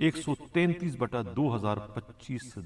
133/2025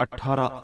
18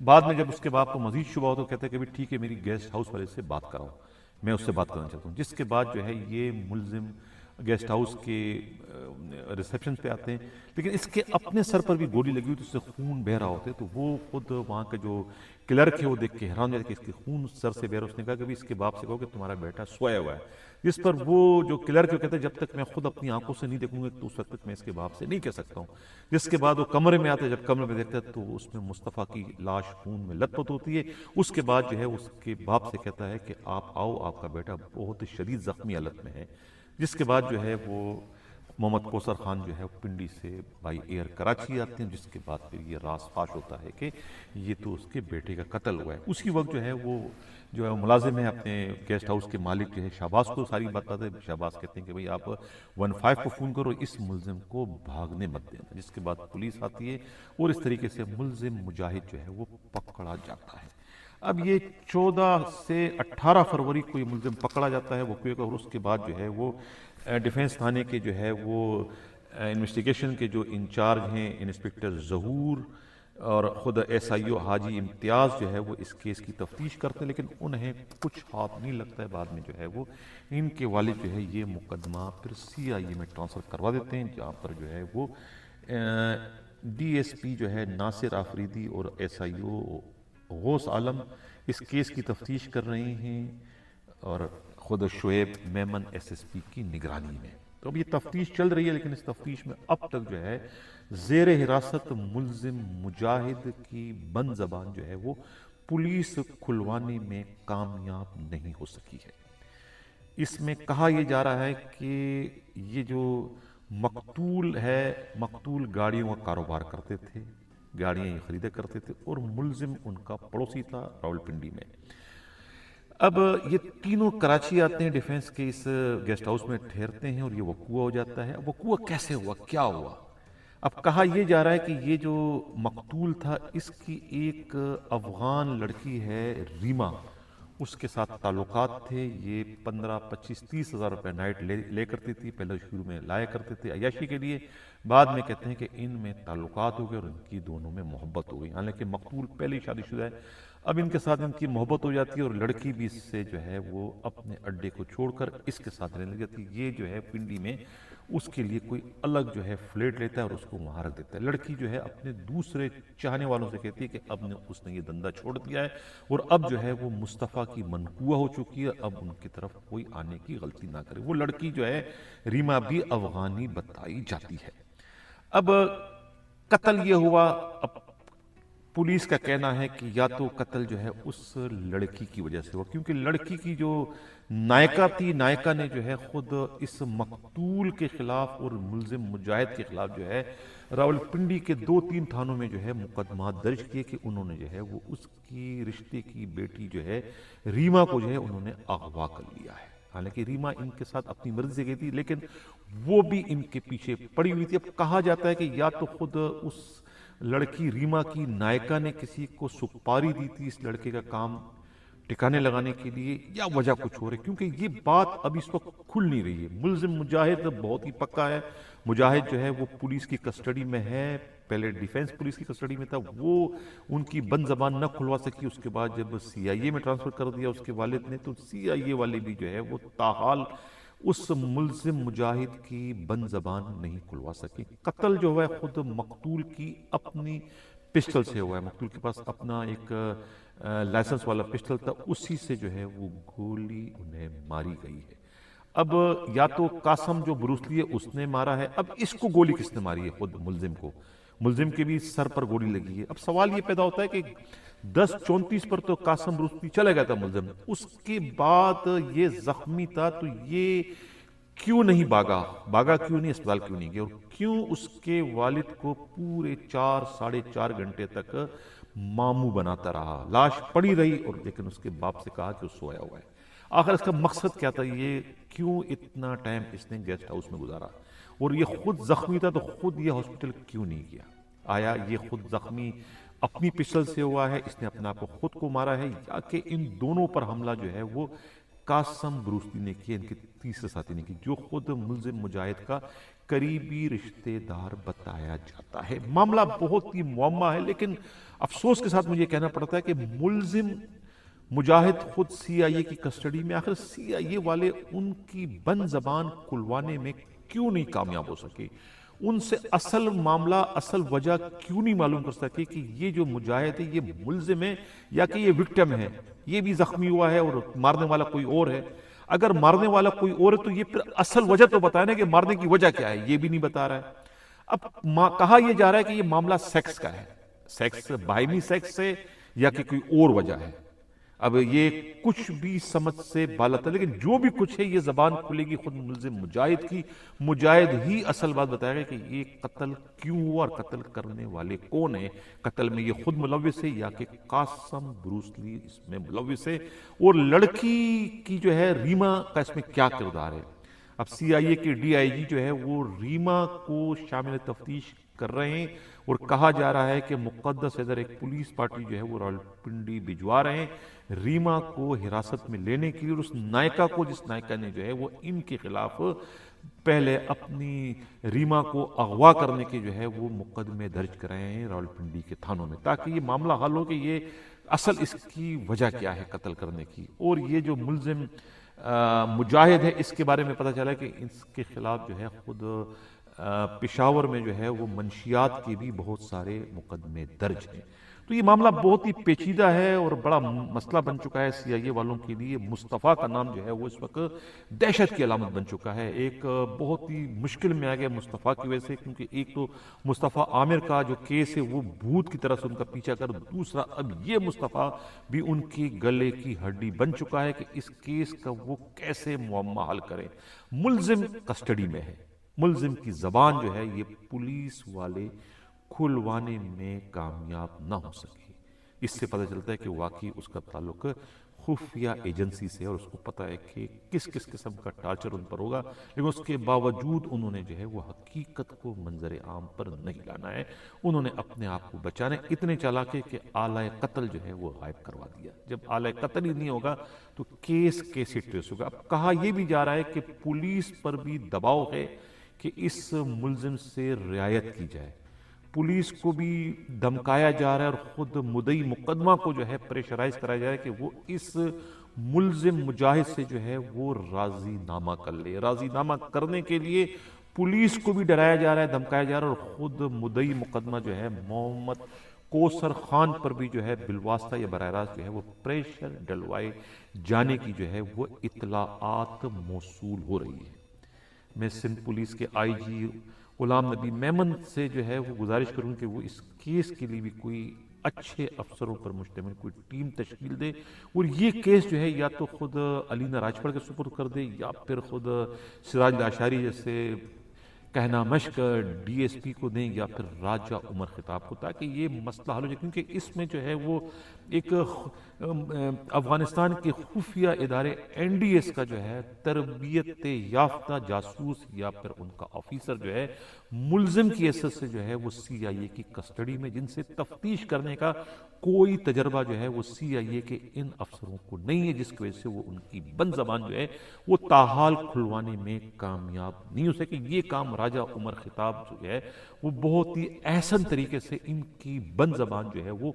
بعد میں جب اس کے باپ کو مزید شبہ ہو تو کہتے ہیں کہ بھی ٹھیک ہے میری گیسٹ ہاؤس والے سے بات کراؤ، میں اس سے بات کرنا چاہتا ہوں، جس کے بعد جو ہے یہ ملزم گیسٹ ہاؤس کے ریسیپشن پہ آتے ہیں، لیکن اس کے اپنے سر پر بھی گولی لگی ہوئی تو اس سے خون بہ رہا ہوتا ہے، تو وہ خود وہاں کا جو کلرک ہے وہ دیکھ کے حیران ہو جاتا ہے کہ اس کے خون سر سے بہ رہا ہے۔ اس نے کہا کہ اس کے باپ سے کہو کہ تمہارا بیٹا سویا ہوا ہے، جس پر وہ جو کلرک کہتا ہے جب تک میں خود اپنی آنکھوں سے نہیں دیکھوں گا تو اس وقت تک میں اس کے باپ سے نہیں کہہ سکتا ہوں۔ جس کے بعد وہ کمرے میں آتا ہے، جب کمرے میں دیکھتا ہے تو اس میں مصطفیٰ کی لاش خون میں لت پت ہوتی ہے۔ اس کے بعد جو ہے اس کے باپ سے کہتا ہے کہ آپ آؤ، آپ کا بیٹا بہت شدید زخمی حالت میں ہے۔ جس کے بعد جو ہے وہ محمد کوثر خان جو ہے پنڈی سے بائی ایئر کراچی آتے ہیں، جس کے بعد پھر یہ راز فاش ہوتا ہے کہ یہ تو اس کے بیٹے کا قتل ہوا ہے۔ اسی وقت جو ہے وہ ملازم ہے اپنے گیسٹ ہاؤس کے مالک جو ہے شہباز کو ساری بات بتاتے ہیں۔ شہباز کہتے ہیں کہ بھئی آپ 15 کو فون کرو، اس ملزم کو بھاگنے مت دینا، جس کے بعد پولیس آتی ہے اور اس طریقے سے ملزم مجاہد جو ہے وہ پکڑا جاتا ہے۔ اب یہ 14 سے 18 فروری کو یہ ملزم پکڑا جاتا ہے وقوع کا، اور اس کے بعد جو ہے وہ ڈیفینس تھانے کے جو ہے وہ انویسٹیگیشن کے جو انچارج ہیں انسپیکٹر ظہور اور خود ایس آئی او حاجی امتیاز جو ہے وہ اس کیس کی تفتیش کرتے ہیں، لیکن انہیں کچھ ہاتھ نہیں لگتا ہے۔ بعد میں جو ہے وہ ان کے والد جو ہے یہ مقدمہ پھر سی آئی اے میں ٹرانسفر کروا دیتے ہیں، جہاں پر جو ہے وہ ڈی ایس پی جو ہے ناصر آفریدی اور S I O Ghaus Alam us case کی تفتیش کر رہے ہیں، اور خود Shoaib Memon S S P کی نگرانی میں۔ تو اب یہ تفتیش چل رہی ہے، لیکن اس تفتیش میں اب تک جو ہے زیر حراست ملزم مجاہد کی بند زبان جو ہے وہ پولیس کھلوانے میں کامیاب نہیں ہو سکی ہے۔ اس میں کہا یہ جا رہا ہے کہ یہ جو مقتول ہے، مقتول گاڑیوں کا کاروبار کرتے تھے، گاڑیاں یہ خریدے کرتے تھے، اور ملزم ان کا پڑوسی تھا راولپنڈی میں۔ اب یہ تینوں کراچی آتے ہیں، ڈیفینس کے اس گیسٹ ہاؤس میں ٹھہرتے ہیں، اور یہ وقوع ہو جاتا ہے۔ اب وقوع کیسے ہوا، کیا ہوا؟ اب کہا یہ جا رہا ہے کہ یہ جو مقتول تھا اس کی ایک افغان لڑکی ہے ریما، اس کے ساتھ تعلقات تھے۔ یہ 15 25 30 ہزار روپے نائٹ لے کرتی تھی، پہلے شروع میں لایا کرتے تھے عیاشی کے لیے، بعد میں کہتے ہیں کہ ان میں تعلقات ہو گئے اور ان کی دونوں میں محبت ہو گئی، حالانکہ مقتول پہلے ہی شادی شدہ ہے۔ اب ان کے ساتھ ان کی محبت ہو جاتی ہے، اور لڑکی بھی اس سے جو ہے وہ اپنے اڈے کو چھوڑ کر اس کے ساتھ رہنے لگ جاتی ہے۔ یہ جو ہے پنڈی میں اس کے لیے کوئی الگ جو ہے فلیٹ لیتا ہے اور اس کو وہاں رکھ دیتا ہے۔ لڑکی جو ہے اپنے دوسرے چاہنے والوں سے کہتی ہے کہ اب اس نے یہ دندہ چھوڑ دیا ہے، اور اب جو ہے وہ مصطفیٰ کی منقوہ ہو چکی ہے، اب ان کی طرف کوئی آنے کی غلطی نہ کرے۔ وہ لڑکی جو ہے ریما بھی افغانی بتائی جاتی ہے۔ اب قتل یہ ہوا، اب پولیس کا کہنا ہے کہ یا تو قتل جو ہے اس لڑکی کی وجہ سے ہوا، کیونکہ لڑکی کی جو نائکہ تھی، نائکہ نے جو ہے خود اس مقتول کے خلاف اور ملزم مجاہد کے خلاف جو ہے راولپنڈی کے 2-3 تھانوں میں جو ہے مقدمات درج کیے کہ انہوں نے جو ہے وہ اس کی رشتے کی بیٹی جو ہے ریما کو جو ہے انہوں نے اغوا کر لیا ہے۔ حالانکہ ریما ان کے ساتھ اپنی مرضی سے گئی تھی، لیکن وہ بھی ان کے پیچھے پڑی ہوئی تھی۔ اب کہا جاتا ہے کہ یا تو خود اس لڑکی ریما کی نائکہ نے کسی کو سپاری دی تھی اس لڑکے کا کام ٹکانے لگانے کے لیے، یا وجہ کچھ اور ہے، کیونکہ یہ بات اب اس وقت کھل نہیں رہی ہے۔ ملزم مجاہد بہت ہی پکا ہے، مجاہد جو ہے وہ پولیس کی کسٹڈی میں ہے، پہلے ڈیفینس پولیس کی کسٹڈی میں تھا، وہ ان کی بند زبان نہ کھلوا سکی۔ اس کے بعد جب سی آئی اے میں ٹرانسفر کر دیا اس کے والد نے، تو سی آئی اے والے بھی جو ہے وہ تاحال اس ملزم مجاہد کی بند زبان نہیں کھلوا سکی۔ قتل جو ہے خود مقتول کی اپنی پسٹل سے ہوا ہے، مقتول کے پاس اپنا ایک لائسنس والا پسٹل تھا، اسی سے جو ہے وہ گولی انہیں ماری گئی ہے۔ اب یا تو قاسم جو بروسلی ہے اس نے مارا ہے، اب اس کو گولی کس نے ماری ہے؟ خود ملزم کو، ملزم کے بھی سر پر گولی لگی ہے۔ اب سوال یہ پیدا ہوتا ہے کہ 10:34 پر تو قاسم بروسلی چلے گیا تھا ملزم، اس کے بعد یہ زخمی تھا تو یہ کیوں نہیں بھاگا کیوں نہیں، اسپتال کیوں نہیں گیا، اور کیوں اس کے والد کو پورے 4-4.5 گھنٹے تک ماموں بناتا رہا؟ لاش پڑی رہی، اور لیکن اس کے باپ سے کہا کہ وہ سویا ہوا ہے۔ آخر اس کا مقصد کیا تھا؟ یہ کیوں اتنا ٹائم اس نے گیسٹ ہاؤس میں گزارا؟ اور یہ خود زخمی تھا تو خود یہ ہاسپٹل کیوں نہیں گیا؟ آیا یہ خود زخمی اپنی پسٹل سے ہوا ہے، اس نے اپنے آپ کو خود کو مارا ہے، یا کہ ان دونوں پر حملہ جو ہے وہ قاسم بروسلی نے کی، ان کے تیسرے ساتھی نے کی، جو خود ملزم مجاہد کا قریبی رشتہ دار بتایا جاتا ہے۔ معاملہ بہت ہی معمہ ہے، لیکن افسوس کے ساتھ مجھے کہنا پڑتا ہے کہ ملزم مجاہد خود سی آئی اے کی کسٹڈی میں، آخر سی آئی اے والے ان کی بند زبان کھلوانے میں کیوں نہیں کامیاب ہو سکے؟ ان سے اصل معاملہ، اصل وجہ کیوں نہیں معلوم کر سکے کہ یہ جو مجاہد ہے یہ ملزم ہے یا کہ یہ وکٹم ہے، یہ بھی زخمی ہوا ہے اور مارنے والا کوئی اور ہے؟ اگر مارنے والا کوئی اور ہے تو یہ پھر اصل وجہ تو بتائے نا کہ مارنے کی وجہ کیا ہے، یہ بھی نہیں بتا رہا ہے۔ اب کہا یہ جا رہا ہے کہ یہ معاملہ سیکس کا ہے، سیکس باہمی سیکس سے یا کہ کوئی اور وجہ ہے۔ اب یہ کچھ بھی سمجھ سے بالاتر ہے، لیکن جو بھی کچھ ہے یہ زبان کھلے گی خود ملزم مجاہد کی، مجاہد ہی اصل بات بتائے گا کہ یہ قتل کیوں ہوا اور قتل کرنے والے کون ہیں، قتل میں یہ خود ملوث ہے یا کہ قاسم بروسلی اس میں ملوث ہے، اور لڑکی کی جو ہے ریما کا اس میں کیا کردار ہے۔ اب سی آئی اے کے ڈی آئی جی جو ہے وہ ریما کو شامل تفتیش کر رہے ہیں، اور کہا جا رہا ہے کہ مقدس ادھر ایک پولیس پارٹی جو ہے وہ راولپنڈی بھجوا رہے ہیں ریما کو حراست میں لینے کے لیے، اور اس نائکا کو، جس نائکا نے جو ہے وہ ان کے خلاف پہلے اپنی ریما کو اغوا کرنے کے جو ہے وہ مقدمے درج کرائے ہیں راولپنڈی کے تھانوں میں، تاکہ یہ معاملہ حل ہو کہ یہ اصل اس کی وجہ کیا ہے قتل کرنے کی۔ اور یہ جو ملزم مجاہد ہے اس کے بارے میں پتہ چلا کہ اس کے خلاف جو ہے خود پشاور میں جو ہے وہ منشیات کے بھی بہت سارے مقدمے درج ہیں۔ تو یہ معاملہ بہت ہی پیچیدہ ہے اور بڑا مسئلہ بن چکا ہے سی آئی اے والوں کے لیے۔ مصطفیٰ کا نام جو ہے وہ اس وقت دہشت کی علامت بن چکا ہے، ایک بہت ہی مشکل میں آ گیا مصطفیٰ کی وجہ سے، کیونکہ ایک تو مصطفیٰ عامر کا جو کیس ہے وہ بھوت کی طرح سے ان کا پیچھا کر، دوسرا اب یہ مصطفیٰ بھی ان کی گلے کی ہڈی بن چکا ہے کہ اس کیس کا وہ کیسے معمہ حل کریں۔ ملزم کسٹڈی میں ہے، ملزم کی زبان جو ہے یہ پولیس والے کھلوانے میں کامیاب نہ ہو سکے۔ اس سے پتہ چلتا ہے کہ واقعی اس کا تعلق خفیہ ایجنسی سے، اور اس کو پتہ ہے کہ کس کس قسم کا ٹارچر ان پر ہوگا، لیکن اس کے باوجود انہوں نے جو ہے وہ حقیقت کو منظر عام پر نہیں لانا ہے، انہوں نے اپنے آپ کو بچانے اتنے چالاک کہ آلہ قتل جو ہے وہ غائب کروا دیا۔ جب آلہ قتل ہی نہیں ہوگا تو کیس کیسے ٹریس ہوگا؟ اب کہا یہ بھی جا رہا ہے کہ پولیس پر بھی دباؤ ہے کہ اس ملزم سے رعایت کی جائے، پولیس کو بھی دھمکایا جا رہا ہے، اور خود مدعی مقدمہ کو جو ہے پریشرائز کرایا جا رہا ہے کہ وہ اس ملزم مجاہد سے جو ہے وہ راضی نامہ کر لے۔ راضی نامہ کرنے کے لیے پولیس کو بھی ڈرایا جا رہا ہے، دھمکایا جا رہا ہے، اور خود مدعی مقدمہ جو ہے محمد کوثر خان پر بھی جو ہے بالواسطہ یا براہ راست جو ہے وہ پریشر ڈلوائے جانے کی جو ہے وہ اطلاعات موصول ہو رہی ہے۔ میں سندھ پولیس کے آئی جی غلام نبی میمن سے جو ہے وہ گزارش کروں کہ وہ اس کیس کے لیے بھی کوئی اچھے افسروں پر مشتمل کوئی ٹیم تشکیل دے، اور یہ کیس جو ہے یا تو خود علینا راجپڑ کے سپرد کر دے، یا پھر خود سراج لاشاری جیسے کہنا مشق ڈی ایس پی کو دیں، یا پھر راجہ عمر خطاب کو، تاکہ یہ مسئلہ حل ہو جائے، کیونکہ اس میں جو ہے وہ ایک افغانستان کے خفیہ ادارے این ڈی ایس کا جو ہے تربیت یافتہ جاسوس یا پھر ان کا آفیسر جو ہے ملزم کی حیثیت سے جو ہے وہ سی آئی اے کی کسٹڈی میں، جن سے تفتیش کرنے کا کوئی تجربہ جو ہے وہ سی آئی اے کے ان افسروں کو نہیں ہے، جس کی وجہ سے وہ ان کی بند زبان جو ہے وہ تاحال کھلوانے میں کامیاب نہیں ہو سکے۔ یہ کام راجہ عمر خطاب جو ہے وہ بہت ہی احسن طریقے سے ان کی بند زبان جو ہے وہ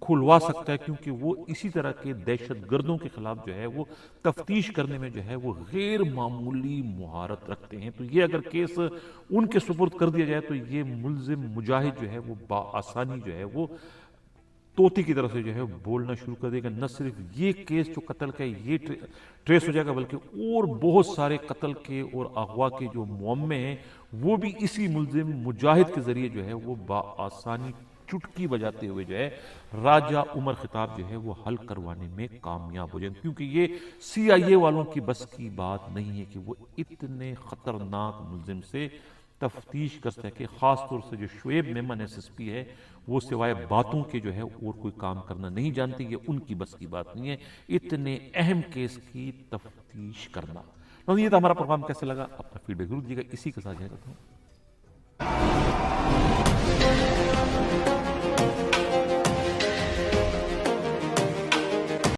کھلوا سکتا ہے، کیونکہ وہ اسی طرح کے دہشت گردوں کے خلاف جو ہے وہ تفتیش کرنے میں جو ہے وہ غیر معمولی مہارت رکھتے ہیں۔ تو یہ اگر کیس ان کے سپرد کر دیا جائے تو یہ ملزم مجاہد جو ہے وہ بآسانی جو ہے وہ طوطی کی طرف سے جو ہے بولنا شروع کر دے گا۔ نہ صرف یہ کیس جو قتل کا ہے یہ ٹریس ہو جائے گا، بلکہ اور بہت سارے قتل کے اور اغوا کے جو معمے ہیں وہ بھی اسی ملزم مجاہد کے ذریعے جو ہے وہ بآسانی چٹکی بجاتے ہوئے جو ہے راجہ عمر خطاب جو ہے وہ حل کروانے میں کامیاب ہو جائیں، کیونکہ یہ سی آئی اے والوں کی بس کی بات نہیں ہے کہ وہ اتنے خطرناک ملزم سے تفتیش کر سکے۔ خاص طور سے جو Shoaib Memon S S P ہے وہ سوائے باتوں کے جو ہے اور کوئی کام کرنا نہیں جانتے، یہ ان کی بس کی بات نہیں ہے اتنے اہم کیس کی تفتیش کرنا۔ یہ تھا ہمارا پروگرام، کیسے لگا اپنا فیڈ بیک ضرور دیجیے گا۔ اسی کے ساتھ جائے گا